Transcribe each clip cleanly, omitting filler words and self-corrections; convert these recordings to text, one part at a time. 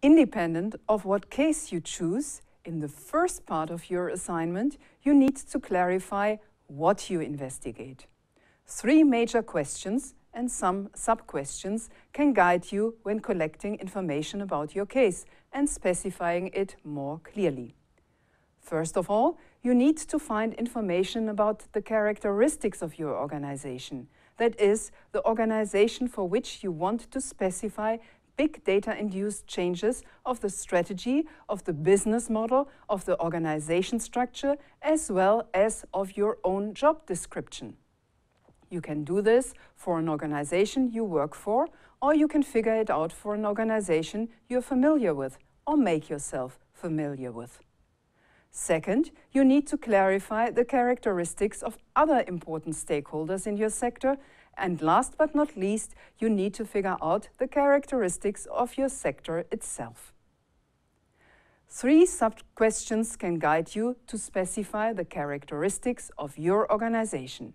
Independent of what case you choose, in the first part of your assignment, you need to clarify what you investigate. 3 major questions and some sub-questions can guide you when collecting information about your case and specifying it more clearly. First of all, you need to find information about the characteristics of your organization. That is, the organization for which you want to specify big data-induced changes of the strategy, of the business model, of the organization structure, as well as of your own job description. You can do this for an organization you work for, or you can figure it out for an organization you're familiar with, or make yourself familiar with. Second, you need to clarify the characteristics of other important stakeholders in your sector. And last but not least, you need to figure out the characteristics of your sector itself. 3 sub-questions can guide you to specify the characteristics of your organization.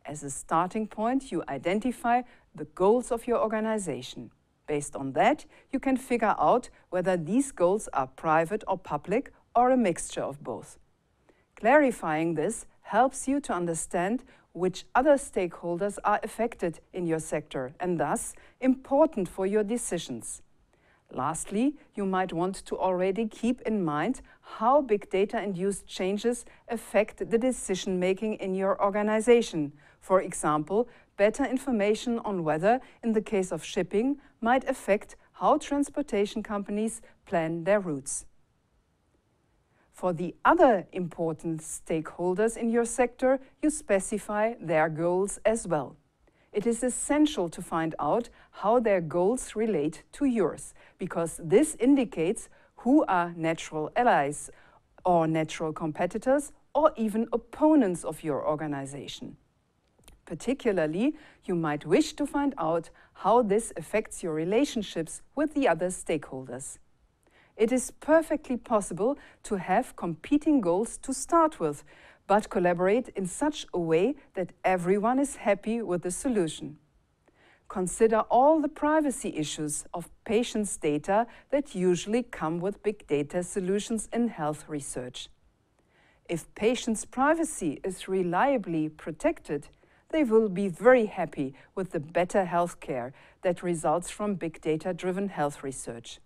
As a starting point, you identify the goals of your organization. Based on that, you can figure out whether these goals are private or public, or a mixture of both. Clarifying this helps you to understand which other stakeholders are affected in your sector and thus important for your decisions. Lastly, you might want to already keep in mind how big data-induced changes affect the decision-making in your organization. For example, better information on weather in the case of shipping might affect how transportation companies plan their routes. For the other important stakeholders in your sector, you specify their goals as well. It is essential to find out how their goals relate to yours, because this indicates who are natural allies or natural competitors or even opponents of your organization. Particularly, you might wish to find out how this affects your relationships with the other stakeholders. It is perfectly possible to have competing goals to start with, but collaborate in such a way that everyone is happy with the solution. Consider all the privacy issues of patients' data that usually come with big data solutions in health research. If patients' privacy is reliably protected, they will be very happy with the better healthcare that results from big data-driven health research.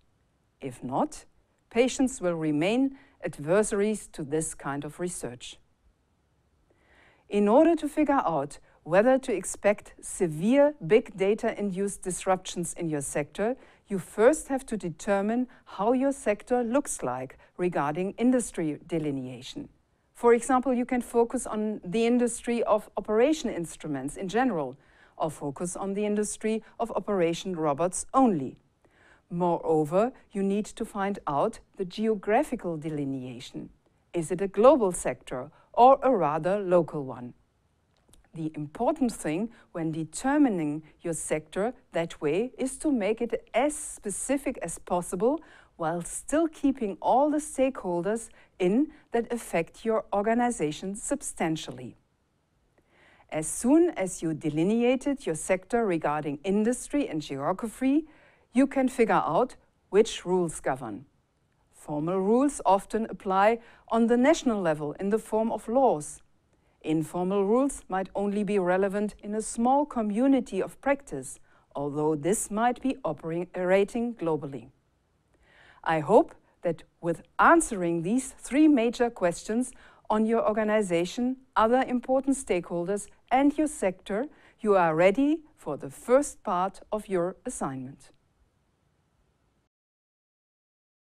If not, patients will remain adversaries to this kind of research. In order to figure out whether to expect severe big data-induced disruptions in your sector, you first have to determine how your sector looks like regarding industry delineation. For example, you can focus on the industry of operation instruments in general, or focus on the industry of operation robots only. Moreover, you need to find out the geographical delineation. Is it a global sector or a rather local one? The important thing when determining your sector that way is to make it as specific as possible while still keeping all the stakeholders in that affect your organization substantially. As soon as you delineated your sector regarding industry and geography, you can figure out which rules govern. Formal rules often apply on the national level in the form of laws. Informal rules might only be relevant in a small community of practice, although this might be operating globally. I hope that with answering these 3 major questions on your organization, other important stakeholders, and your sector, you are ready for the first part of your assignment.